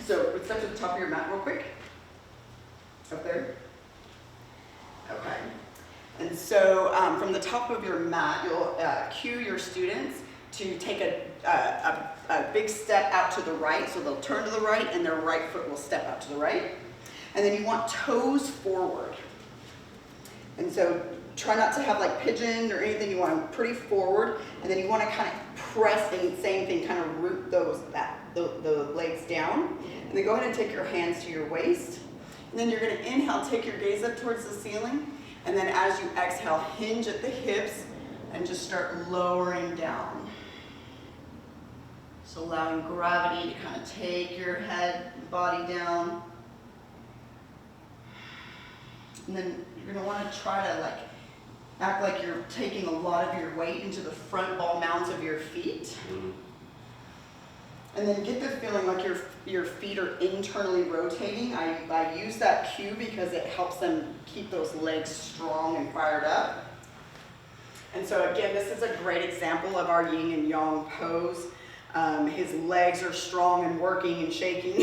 So let's step to the top of your mat real quick. Up there. Okay. And so from the top of your mat, you'll cue your students to take a big step out to the right. So they'll turn to the right and their right foot will step out to the right. And then you want toes forward. And so try not to have like pigeon or anything. You want them pretty forward. And then you want to kind of press and same thing, kind of root the legs down. And then go ahead and take your hands to your waist. And then you're going to inhale, take your gaze up towards the ceiling. And then as you exhale, hinge at the hips and just start lowering down. So allowing gravity to kind of take your head, body down. And then you're going to want to try to act like you're taking a lot of your weight into the front ball mounds of your feet. And then get the feeling like your feet are internally rotating. I use that cue because it helps them keep those legs strong and fired up. And so again, this is a great example of our yin and yang pose. His legs are strong and working and shaking.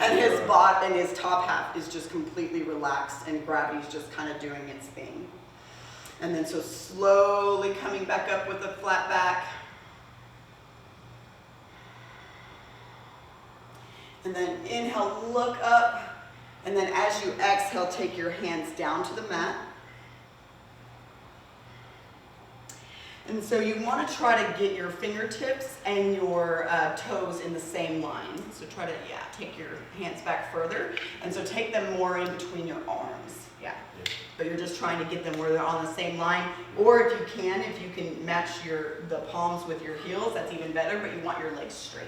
And his bot and his top half is just completely relaxed and gravity's just kind of doing its thing. And then so slowly coming back up with a flat back. And then inhale, look up. And then as you exhale, take your hands down to the mat. And so you want to try to get your fingertips and your toes in the same line. So try to, take your hands back further. And so take them more in between your arms. Yeah. But you're just trying to get them where they're on the same line. Or if you can match the palms with your heels, that's even better, but you want your legs straight.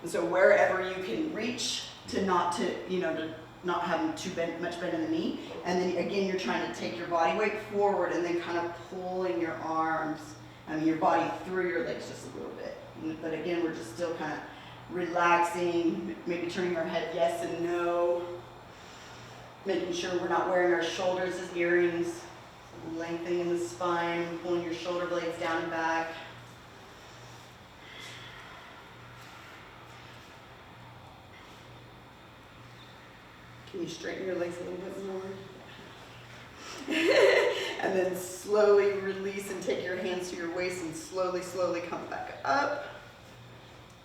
And so wherever you can reach to not have too much bend in the knee. And then again, you're trying to take your body weight forward and then kind of pulling your arms, your body through your legs just a little bit. But again, we're just still kind of relaxing, maybe turning our head yes and no. Making sure we're not wearing our shoulders as earrings. Lengthening the spine, pulling your shoulder blades down and back. Can you straighten your legs a little bit more? And then slowly release and take your hands to your waist and slowly, slowly come back up.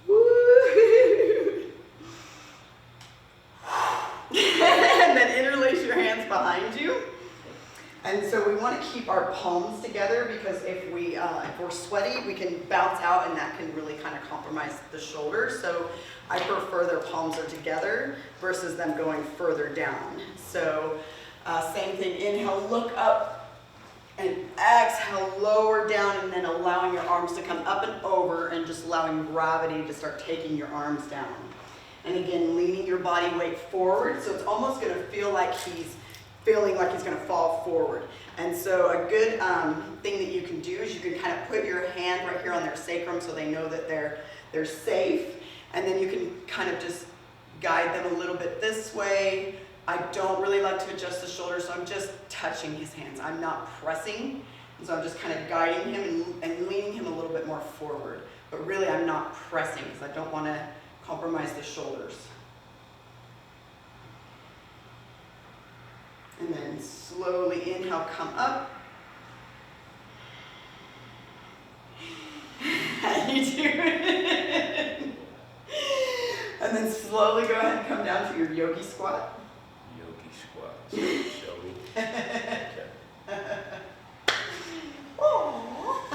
Woo! And then interlace your hands behind you. And so we want to keep our palms together because if we're sweaty, we can bounce out and that can really kind of compromise the shoulders. So I prefer their palms are together versus them going further down. So same thing, inhale, look up and exhale, lower down and then allowing your arms to come up and over and just allowing gravity to start taking your arms down. And again, leaning your body weight forward. So it's almost going to feel like he's feeling like he's going to fall forward. And so a good thing that you can do is you can kind of put your hand right here on their sacrum so they know that they're safe. And then you can kind of just guide them a little bit this way. I don't really like to adjust the shoulders, so I'm just touching his hands. I'm not pressing. And so I'm just kind of guiding him and leaning him a little bit more forward. But really I'm not pressing because I don't want to compromise the shoulders. And then slowly inhale, come up. How you doing? And then slowly go ahead and come down to your yogi squat. Yogi squat. Shall we? Okay. Oh.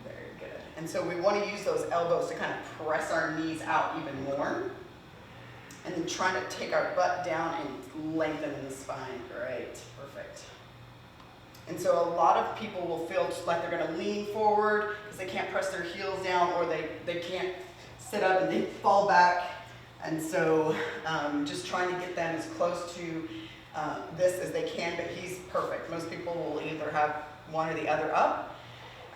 Very good. And so we want to use those elbows to kind of press our knees out even more. And then trying to take our butt down and lengthen the spine. Great. Perfect. And so a lot of people will feel like they're going to lean forward because they can't press their heels down or they can't sit up and they fall back. And so just trying to get them as close to this as they can, but he's perfect. Most people will either have one or the other up.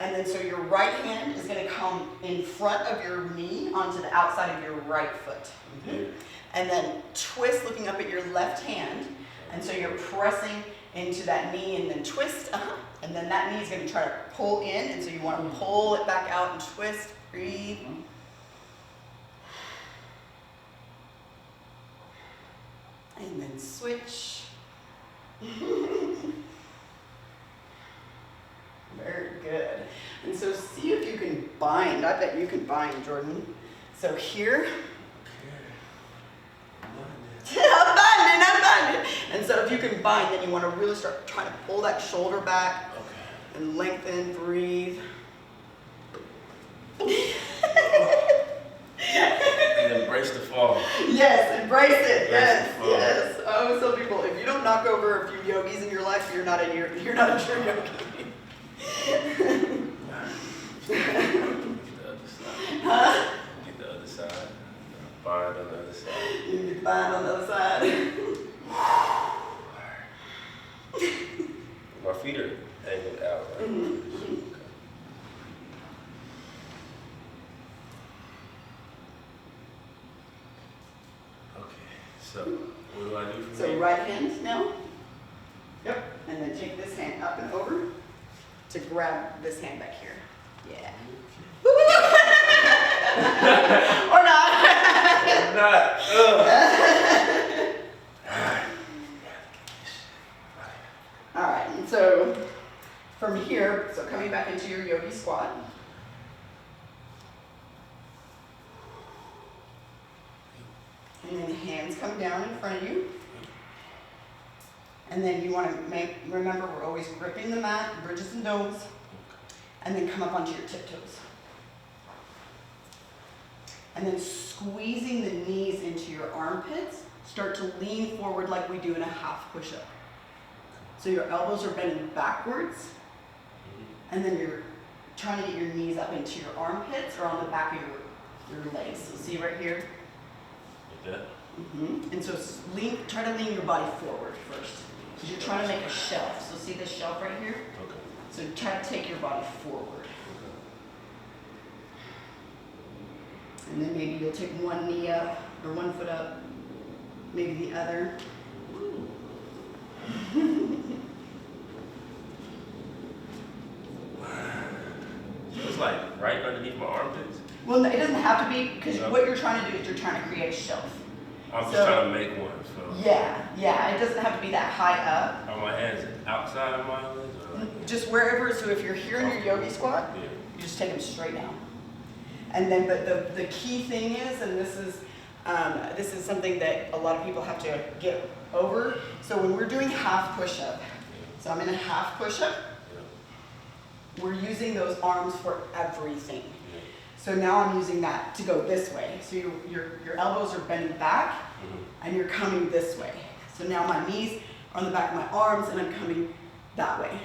And then so your right hand is going to come in front of your knee onto the outside of your right foot. Mm-hmm. And then twist looking up at your left hand. And so you're pressing into that knee and then twist. And then that knee is going to try to pull in, and so you want to pull it back out and twist, breathe. And then switch. Very good. And so see if you can bind. I bet you can bind, Jordan. So here. I'm binding. And so if you can bind, then you want to really start trying to pull that shoulder back and lengthen, breathe. And embrace the fall. Yes, embrace it. Yes, Embrace the fall. yes. I always tell people, if you don't knock over a few yogis in your life, you're not a true yogi. Get the other side. Huh? Get the other side. Bind on the other side. You can get bind on the other side. My feet are angled out, right? Okay, so what do I do from So here? right hand now. Yep. And then take this hand up and over to grab this hand back here. Yeah. Or not. Not. All right. And so from here, so coming back into your yogi squat. And then hands come down in front of you. And then you want to remember we're always gripping the mat, bridges and domes, and then come up onto your tiptoes. And then squeezing the knees into your armpits, start to lean forward like we do in a half push-up. So your elbows are bending backwards, and then you're trying to get your knees up into your armpits or on the back of your legs. So see right here? Like that? And so try to lean your body forward first. Because you're trying to make a shelf. So see this shelf right here? Okay. So try to take your body forward. And then maybe you'll take one knee up or one foot up, maybe the other. So it's like right underneath my armpits? Well, it doesn't have to be, because what you're trying to do is you're trying to create a shelf. I'm just So- trying to make one. So Yeah, it doesn't have to be that high up. are my hands outside of my legs or like Just wherever, so if you're here in your yogi squat, yeah. you just take them straight down. And then, but the key thing is, and this is something that a lot of people have to get over. So when we're doing half push-up, so I'm in a half push-up, we're using those arms for everything. So now I'm using that to go this way. So your elbows are bending back, and you're coming this way. So now my knees are on the back of my arms, and I'm coming that way.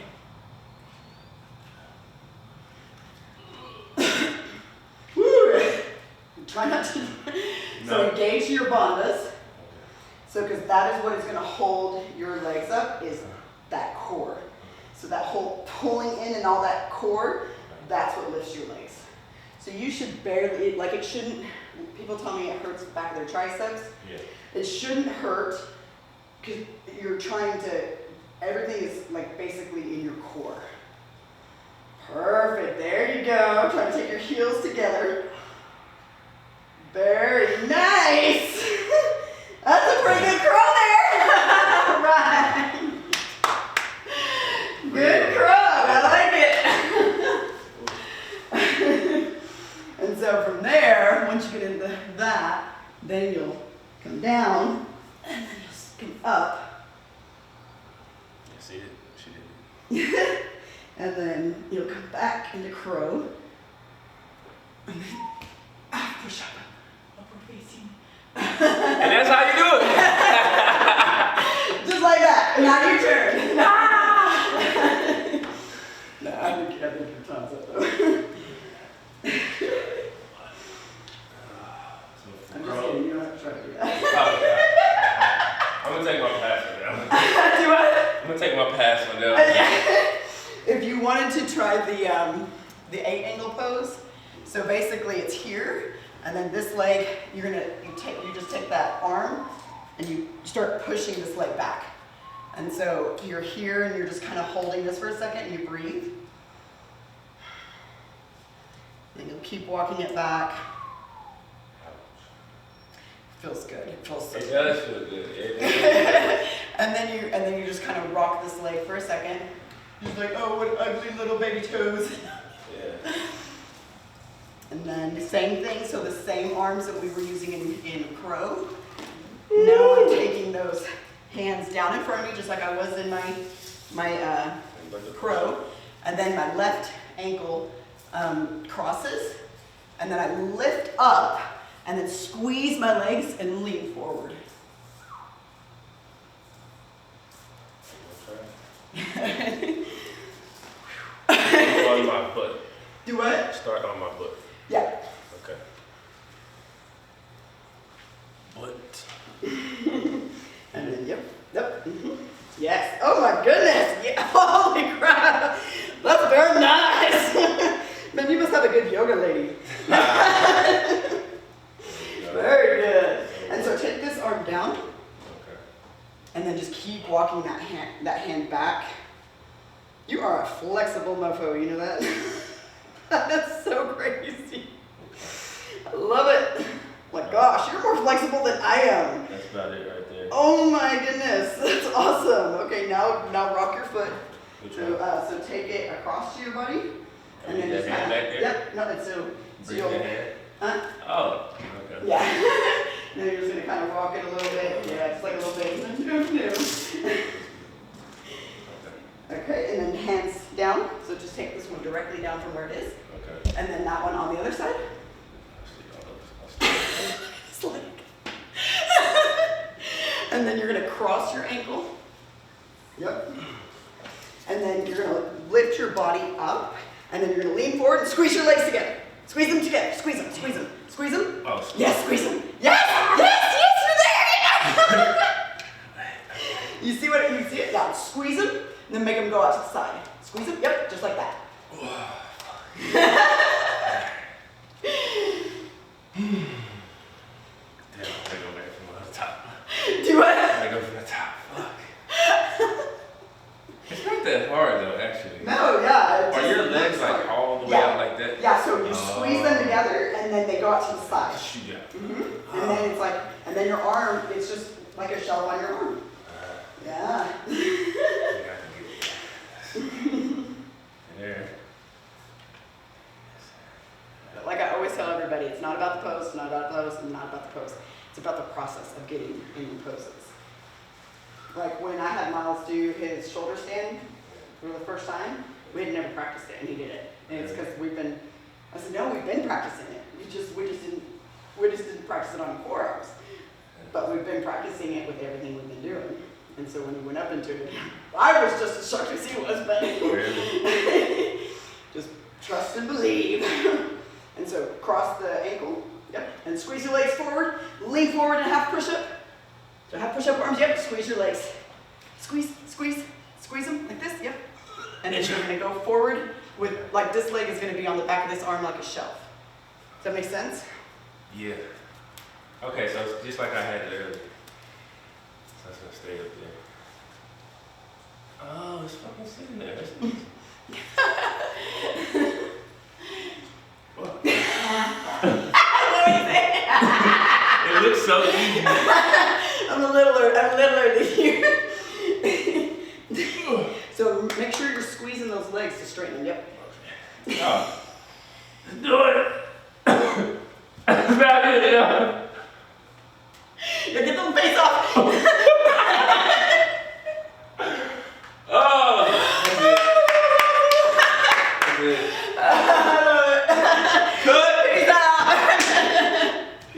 Try not to. So engage your bandhas. So because that is what is going to hold your legs up is that core. So that whole pulling in and all that core, that's what lifts your legs. So you should barely, like it shouldn't, people tell me it hurts the back of their triceps. Yeah. It shouldn't hurt because you're trying to, everything is like basically in your core. Perfect, there you go. Try to take your heels together. Very nice. That's a pretty good curl there. Right. Good curl, I like it. And so from there, once you get into that, then you'll come down and then you'll come up. I see it. She did. And then you'll come back into crow. And then push up. Upward facing. And that's how you do it. Just like that. And now your turn. No, I think your time's up though. I'm just kidding, you don't have to try to do that. I'm gonna take my pass for now. Do what? I'm gonna take my pass for now. If you wanted to try the 8-angle pose, so basically it's here, and then this leg, you just take that arm, and you start pushing this leg back. And so you're here and you're just kind of holding this for a second, and you breathe. And you'll keep walking it back. Feels good. It feels so It good. does feel good. It does feel good. and then you just kind of rock this leg for a second. Just like, oh, what ugly little baby toes. Yeah. And then the same thing, so the same arms that we were using in crow. Now I'm taking those hands down in front of me, just like I was in my crow. And then my left ankle crosses. And then I lift up and then squeeze my legs and lean forward. On my butt. Do what? Start on my butt. Yeah. Okay. Butt. And then, yep. Yes. Oh my goodness. Yeah. Holy crap. That's very nice. Man, you must have a good yoga lady. Very good. And so take this arm down. Okay. And then just keep walking that hand back. You are a flexible mofo, you know that? That's so crazy. I love it. My gosh, you're more flexible than I am. That's about it right there. Oh my goodness, that's awesome. Okay, now rock your foot. Which one? So take it across to your body. And then That just hand kinda, back there? Yep, no, it's so Bring you'll, the hand. huh? Oh, okay. Yeah. Then you're just gonna kind of rock it a little bit. Yeah, just like a little bit. Okay, and then hands down. So just take this one directly down from where it is. Okay. And then that one on the other side. It's like- and then you're gonna cross your ankle. Yep. And then you're gonna lift your body up. And then you're gonna lean forward and squeeze your legs together. Squeeze them together. Squeeze them. Squeeze them. Squeeze them. Oh, Yes, squeeze them. Yes, yes, yes, you're there. You see what? You see it? Yeah. Squeeze them, and then make them go out to the side. Squeeze them. Yep, just like that. Damn, I gotta go back from the top. Do what? I gotta go from the top. Fuck. It's not that hard though, actually. No, yeah. Are your legs like all the way out like that? Yeah. So you squeeze them together, and then they go out to the side. Shoot, yeah. Mm-hmm. And then it's like, and then your arm, it's just like a shelf on your arm. Yeah. There. Like I always tell everybody, it's not about the pose, not about the pose, and not about the pose. It's about the process of getting in poses. Like when I had Miles do his shoulder stand for the first time, we had never practiced it, and he did it. And it's because I said, no, we've been practicing it. We just didn't practice it on 4 hours. But we've been practicing it with everything we've been doing. And so when he went up into it, I was just as shocked as he was, but Really? just trust and believe. And so cross the ankle, yep, and squeeze your legs forward, lean forward and half push-up. So half push-up arms, yep, squeeze your legs. Squeeze, squeeze, squeeze them like this, yep. And then you're gonna go forward with, like this leg is gonna be on the back of this arm like a shelf. Does that make sense? Yeah. Okay, so it's just like I had it earlier. So it's gonna stay up there. Oh, it's fucking sitting there. That's easy. What? It looks so easy. I'm a littler than you. So make sure you're squeezing those legs to straighten them, yep. Oh. Do it. That's about it, yeah. Yeah, get them face off. Oh, that's it. That's it. I love it. Cut. Peace out.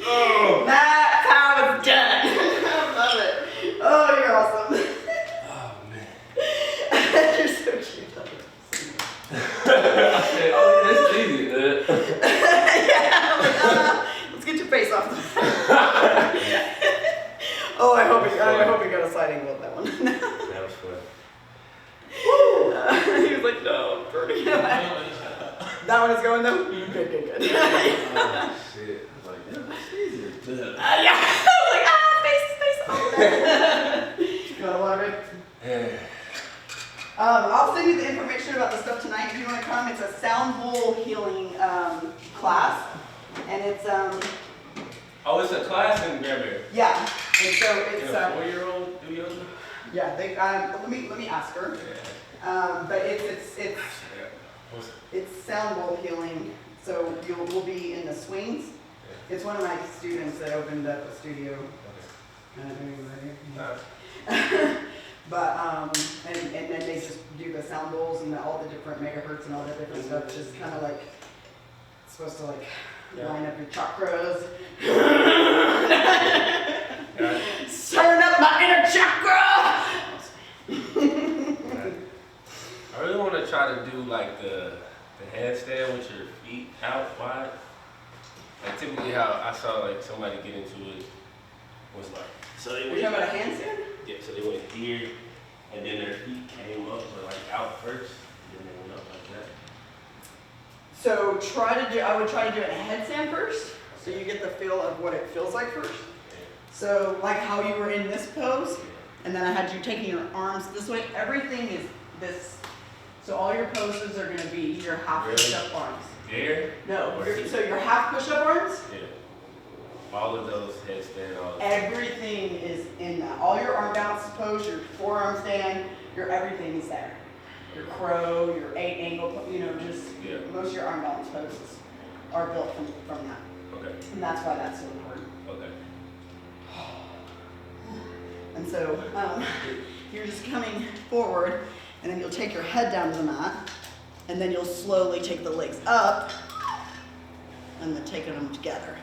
Oh. That's how it's done. I love it. Oh, you're awesome. Oh, man. You're so cute. I said, oh, that's easy. Yeah, I'm like, let's get your face off. Oh, I hope he got a side angle with that one. That was fun. He was like, no, I'm burning. That one is going though? Good, good, good. Oh, shit. I was like, yeah, that's easy. Yeah. I was like, face off. You want a water? I'll send you the information about the stuff tonight if you want to come. It's a sound bowl healing class, and it's Oh, it's a class in Granbury. yeah, and so it's And a 4-year-old do yoga? yeah. They let me ask her. Yeah. But it's sound bowl healing, so we'll be in the swings. Yeah. It's one of my students that opened up a studio. But and then they just do the sound bowls and all the different megahertz and all that different stuff. Just kind of like it's supposed to like line up your chakras. Turn up my inner chakra. I really want to try to do like the headstand with your feet out wide. Like typically how I saw like somebody get into it was like, so they Are went, you talking about a handstand? yeah, so they went here and then their feet came up but like out first and then they went up like that. So I would try to do it in a headstand first, so you get the feel of what it feels like first. So like how you were in this pose, and then I had you taking your arms this way. Everything is this. So all your poses are going to be your half push-up arms. There? No, so your half push-up arms. Yeah. All of those headstand, all of Everything is in that. All your arm bounce pose, your forearm stand, your everything is there. Your crow, your 8 angle, just most of your arm balance poses are built from that. Okay. And that's why that's so important. Okay. And so you're just coming forward, and then you'll take your head down to the mat, and then you'll slowly take the legs up, and then taking them together.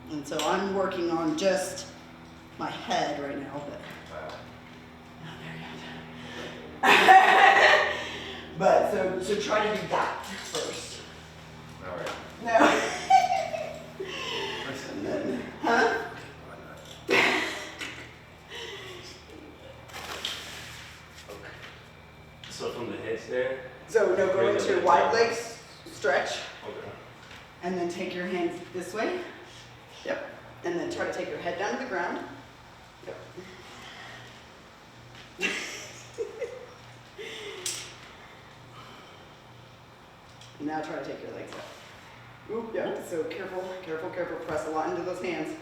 And so I'm working on just my head right now, but not there yet. But so try to do that first. All right. No. And then, huh? So from the headstand? So no, go into your wide legs, stretch, Okay. and then take your hands this way. Yep. And then try to take your head down to the ground. Yep. Now try to take your legs up. Oop, yeah. So careful, careful, careful. Press a lot into those hands.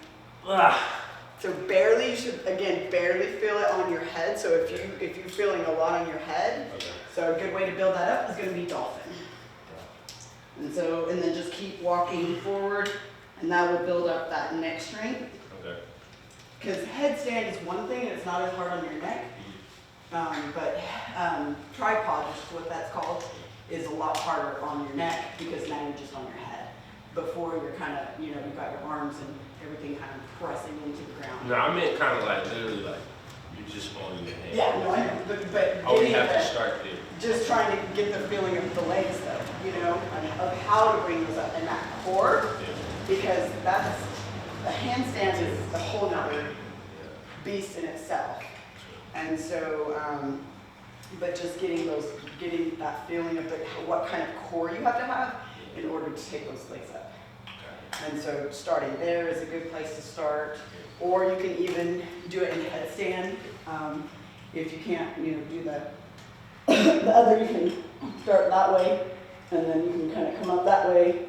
So barely, you should again barely feel it on your head. So if you're feeling a lot on your head, so a good way to build that up is going to be dolphin. And then just keep walking forward, and that will build up that neck strength. Okay. Because headstand is one thing, and it's not as hard on your neck. But tripod, which is what that's called, is a lot harder on your neck because now you're just on your head. Before you're kind of, you've got your arms and everything kind of pressing into the ground. No, I meant kind of like literally like you're just on your hand. Yeah, no, I know. But Oh, we getting have to the- start there. just trying to get the feeling of the legs though, of how to bring those up in that core, because that's, the handstand is a whole nother beast in itself. And so, but just getting that feeling of what kind of core you have to have in order to take those legs up. And so starting there is a good place to start, or you can even do it in headstand. If you can't, do the other, you can start that way, and then you can kind of come up that way.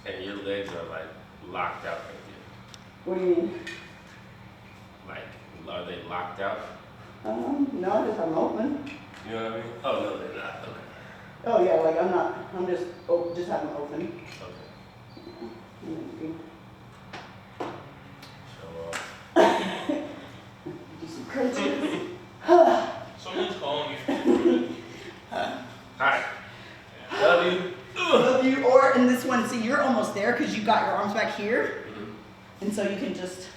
And your legs are like locked out right there. What do you mean? Like, are they locked out? No, I just have them open. You know what I mean? Oh, no, they're not. Okay. Oh yeah, like I'm just have them open. Okay. And then you Show off. can do some crunches. Someone's calling you. Hi. Love you. Love you. Or in this one, see, you're almost there because you got your arms back here, and so you can just.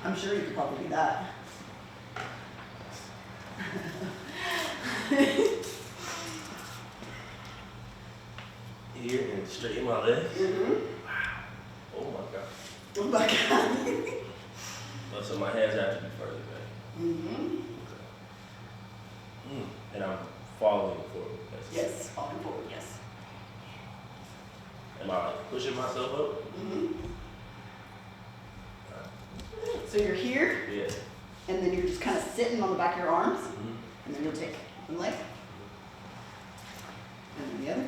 I'm sure you could probably do that. Here and straighten my legs. Mm-hmm. Wow. Oh my God. Oh my God. Oh, so my hands have to be further back. Mm-hmm. And I'm following forward. Yes, falling forward, yes. Am I like pushing myself up? Mm-hmm. So you're here, Yeah. And then you're just kind of sitting on the back of your arms. And then you'll take one leg. And then the other.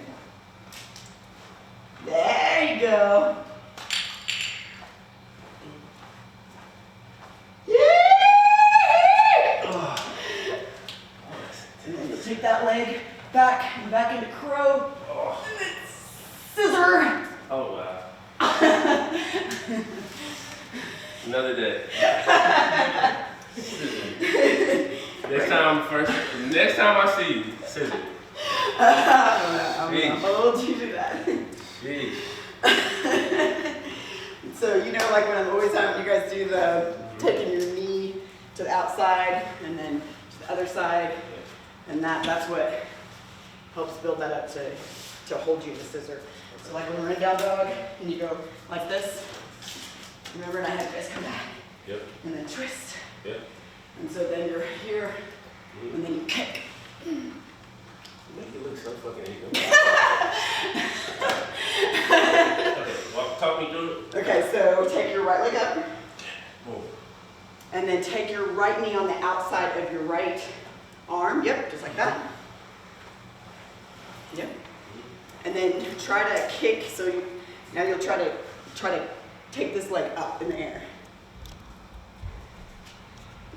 There you go. And then you'll take that leg back and back into crow. And then scissor. Oh wow. Another day. Next time I see you, scissor. I'm gonna hold you to that. Jeez. So you know, like when I'm always having you guys do the taking your knee to the outside and then to the other side, and that's what helps build that up to hold you in the scissor. So like when we're in down dog and you go like this, remember, and I had you guys come back. Yep. And then twist. Yep. And so then you're here, and then you kick. You make it look so fucking easy. Okay, talk me through it. Okay, so take your right leg up, Move. and then take your right knee on the outside of your right arm. Yep, just like that. Yep. And then try to kick. So now you'll try to take this leg up in the air.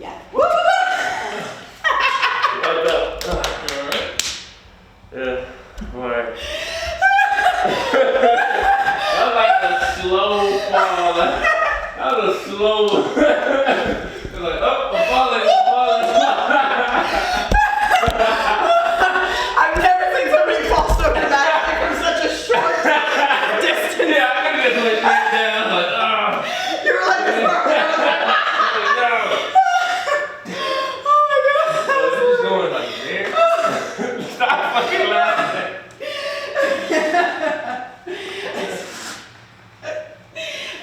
Yeah. Woo! Like that. Alright. Yeah. Alright. That was like a slow fall. That was a slow. It was like, oh, I'm falling. I've never seen somebody fall so dramatically from such a short distance. Yeah, I could just went straight down. Like, ah. You were like this far away. I was like, Just going like there. Stop fucking laughing.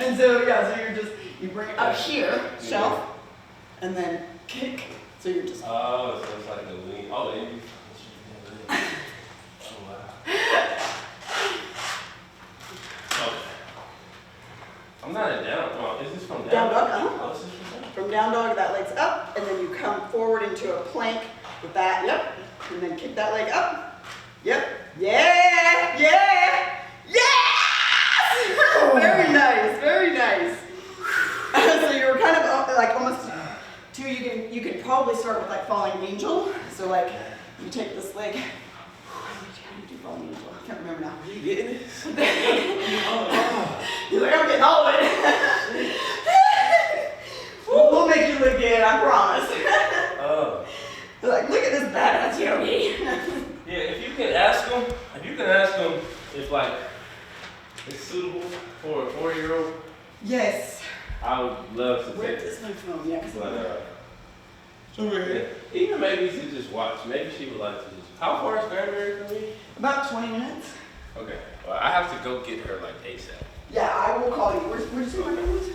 And so yeah, so you bring it up here, shelf, and then kick. So you're just. Oh, so it's like a lean. Oh, and you. Oh wow. Okay. I'm not a down. Oh, is this from down? Down dog, uh-huh. Oh, this is from down. From down dog, that leg's up, and then you come forward into a plank with that, yep, and then kick that leg up, yep, yeah, yeah, yes! Very nice, very nice. So you were kind of like almost, too, you can probably start with like falling angel, so like, you take this leg, how do you do falling angel? I can't remember now. You getting it? You're like, I'm getting all of it. We'll make you look good, I promise. Oh. They're like, look at this badass yogi. Yeah, if you can ask them if like it's suitable for a 4-year-old, Yes. I would love to Where take it. is my phone? Yeah, because But even maybe to just watch. Maybe she would like to just. How far is Granbury from me? about 20 minutes. Okay. Well, I have to go get her like ASAP. Yeah, I will call you. Where'd you say my name was?